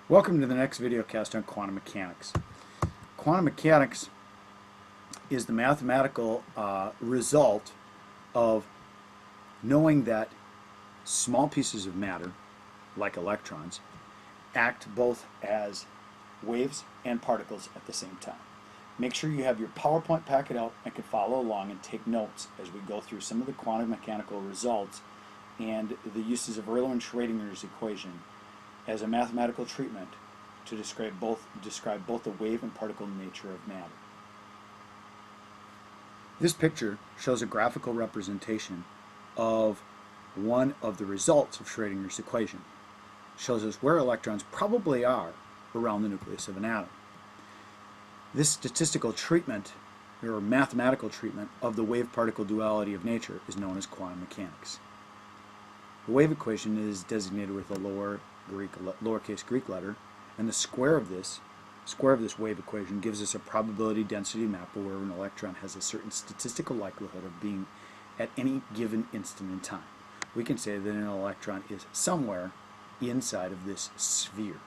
Welcome to the next video cast on quantum mechanics. Quantum mechanics is the mathematical result of knowing that small pieces of matter, like electrons, act both as waves and particles at the same time. Make sure you have your PowerPoint packet out and can follow along and take notes as we go through some of the quantum mechanical results and the uses of Erlang-Schrödinger's equation as a mathematical treatment to describe both the wave and particle nature of matter. This picture shows a graphical representation of one of the results of Schrödinger's equation. It shows us where electrons probably are around the nucleus of an atom. This statistical treatment, or mathematical treatment, of the wave-particle duality of nature is known as quantum mechanics. The wave equation is designated with a lowercase Greek letter, and the square of this wave equation gives us a probability density map where an electron has a certain statistical likelihood of being at any given instant in time. We can say that an electron is somewhere inside of this sphere.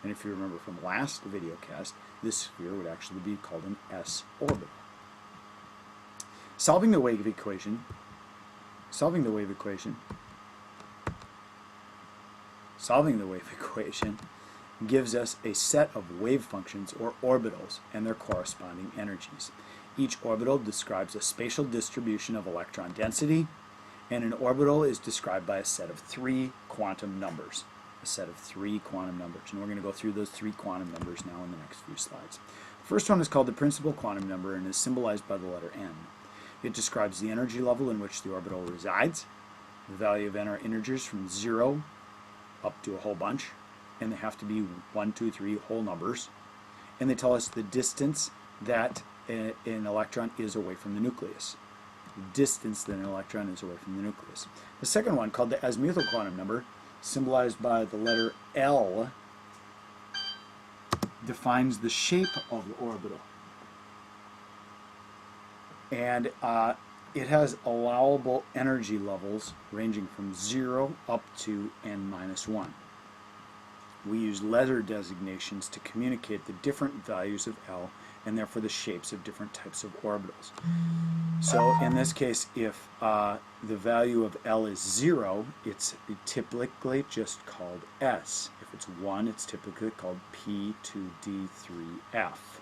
And if you remember from last video cast, this sphere would actually be called an s orbital. Solving the wave equation gives us a set of wave functions, or orbitals, and their corresponding energies. Each orbital describes a spatial distribution of electron density, and an orbital is described by a set of three quantum numbers. And we're going to go through those three quantum numbers now in the next few slides. The first one is called the principal quantum number and is symbolized by the letter n. It describes the energy level in which the orbital resides. The value of n are integers from 0 up to a whole bunch, and they have to be 1, 2, 3 whole numbers, and they tell us the distance that an electron is away from the nucleus. The second one, called the Azimuthal quantum number, symbolized by the letter L, defines the shape of the orbital, and it has allowable energy levels ranging from 0 up to n-1. We use letter designations to communicate the different values of L and therefore the shapes of different types of orbitals. So in this case, if the value of L is 0, it's typically just called S. If it's 1, it's typically called P2D3F.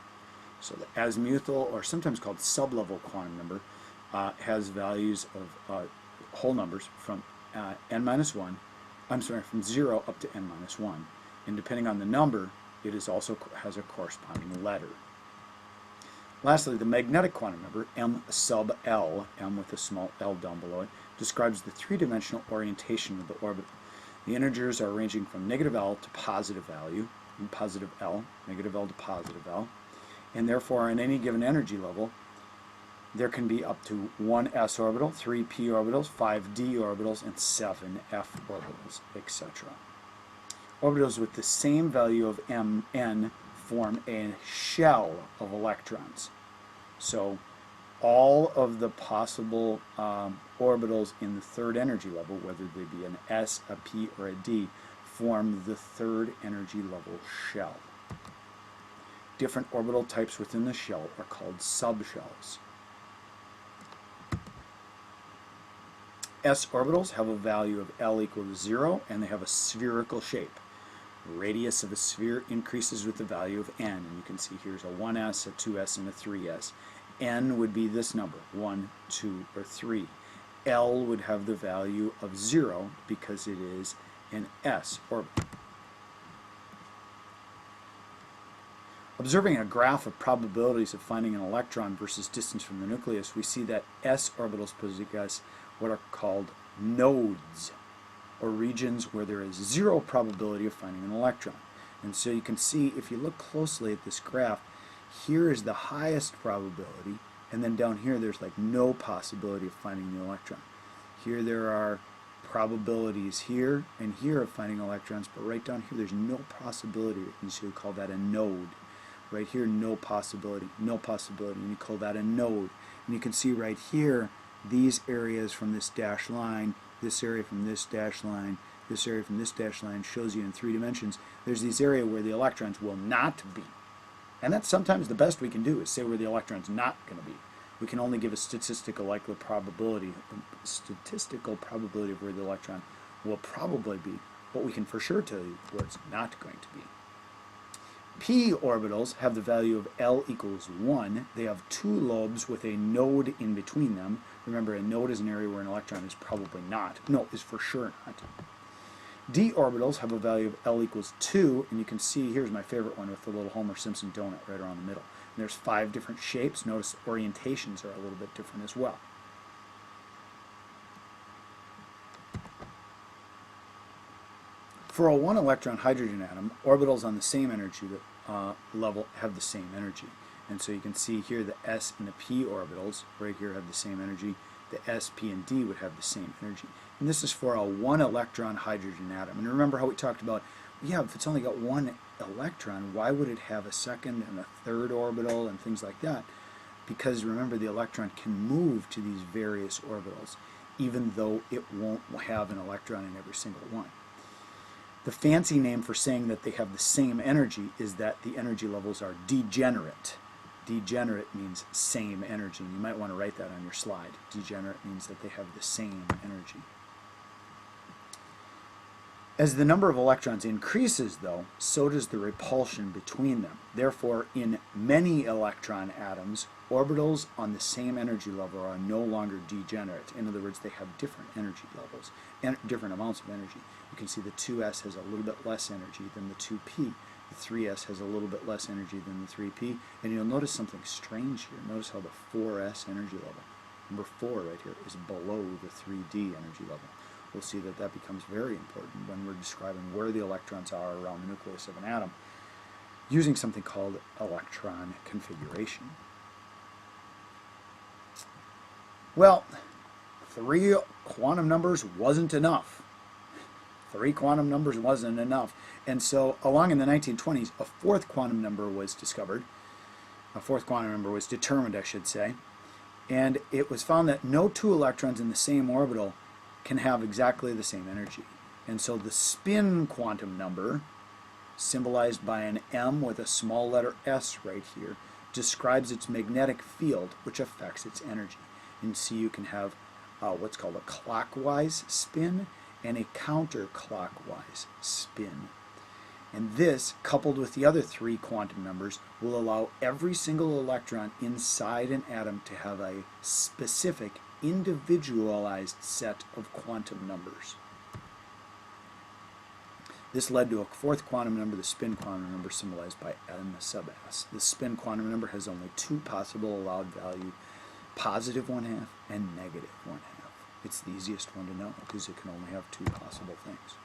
So the Azimuthal, or sometimes called sublevel quantum number, has values of whole numbers from from 0 up to n-1. And depending on the number, it is also has a corresponding letter. Lastly, the magnetic quantum number, m sub L, m with a small l down below it, describes the three-dimensional orientation of the orbital. The integers are ranging from negative L to positive value, in positive L, negative L to positive L, and therefore on any given energy level, there can be up to 1 s orbital, 3 p orbitals, 5 d orbitals, and 7 f orbitals, etc. Orbitals with the same value of mn form a shell of electrons. So all of the possible orbitals in the third energy level, whether they be an s, a p, or a d, form the third energy level shell. Different orbital types within the shell are called subshells. S orbitals have a value of L equal to 0, and they have a spherical shape. The radius of a sphere increases with the value of n, and you can see here's a 1s, a 2s, and a 3s. N would be this number, 1, 2, or 3. L would have the value of 0 because it is an s orbital. Observing a graph of probabilities of finding an electron versus distance from the nucleus, we see that s orbitals possess what are called nodes, or regions where there is 0 probability of finding an electron. And so you can see, if you look closely at this graph, here is the highest probability, and then down here there's like no possibility of finding the electron. Here there are probabilities here and here of finding electrons, but right down here there's no possibility, and so you call that a node. Right here, no possibility, and you call that a node. And you can see right here, these areas from this dashed line, this area from this dashed line, this area from this dashed line shows you in 3 dimensions, there's this area where the electrons will not be. And that's sometimes the best we can do, is say where the electron's not going to be. We can only give a statistical probability of where the electron will probably be, but we can for sure tell you where it's not going to be. P orbitals have the value of L equals 1. They have 2 lobes with a node in between them. Remember, a node is an area where an electron is probably not. No, is for sure not. D orbitals have a value of L equals 2, and you can see, here's my favorite one with the little Homer Simpson donut right around the middle. And there's 5 different shapes. Notice orientations are a little bit different as well. For a 1-electron hydrogen atom, orbitals on the same energy level have the same energy. And so you can see here the S and the P orbitals right here have the same energy. The S, P, and D would have the same energy. And this is for a 1-electron hydrogen atom. And remember how we talked about, yeah, if it's only got 1 electron, why would it have a second and a third orbital and things like that? Because remember, the electron can move to these various orbitals, even though it won't have an electron in every single one. The fancy name for saying that they have the same energy is that the energy levels are degenerate. Degenerate means same energy. You might want to write that on your slide. Degenerate means that they have the same energy. As the number of electrons increases, though, so does the repulsion between them. Therefore, in many electron atoms, orbitals on the same energy level are no longer degenerate. In other words, they have different energy levels and different amounts of energy. You can see the 2s has a little bit less energy than the 2p. The 3s has a little bit less energy than the 3p. And you'll notice something strange here. Notice how the 4s energy level, number 4 right here, is below the 3d energy level. We'll see that that becomes very important when we're describing where the electrons are around the nucleus of an atom using something called electron configuration. Well, 3 quantum numbers wasn't enough. 3 quantum numbers wasn't enough. And so along in the 1920s, a 4th quantum number was discovered. A 4th quantum number was determined, I should say. And it was found that no 2 electrons in the same orbital can have exactly the same energy. And so the spin quantum number, symbolized by an M with a small letter s right here, describes its magnetic field, which affects its energy. And so you can have what's called a clockwise spin and a counterclockwise spin. And this, coupled with the other 3 quantum numbers, will allow every single electron inside an atom to have a specific, individualized set of quantum numbers. This led to a 4th quantum number, the spin quantum number, symbolized by M sub s. The spin quantum number has only 2 possible allowed values, positive 1/2 and negative 1/2. It's the easiest one to know because it can only have 2 possible things.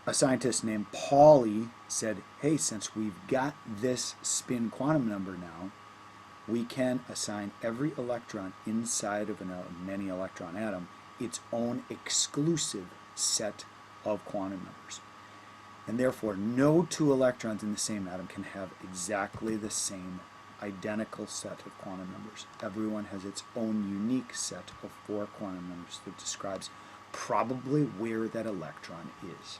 A scientist named Pauli said, hey, since we've got this spin quantum number now, we can assign every electron inside of a many electron atom its own exclusive set of quantum numbers. And therefore, no 2 electrons in the same atom can have exactly the same identical set of quantum numbers. Everyone has its own unique set of 4 quantum numbers that describes probably where that electron is.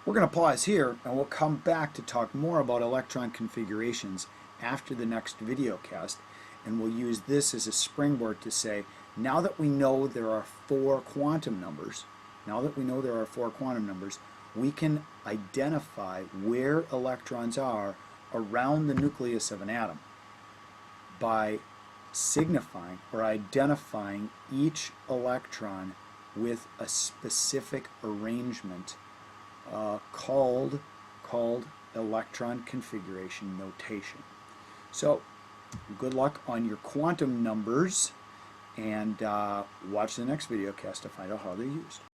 We're going to pause here and we'll come back to talk more about electron configurations after the next video cast, and we'll use this as a springboard to say, now that we know there are 4 quantum numbers, we can identify where electrons are around the nucleus of an atom by signifying or identifying each electron with a specific arrangement called electron configuration notation. So good luck on your quantum numbers, and watch the next video cast to find out how they're used.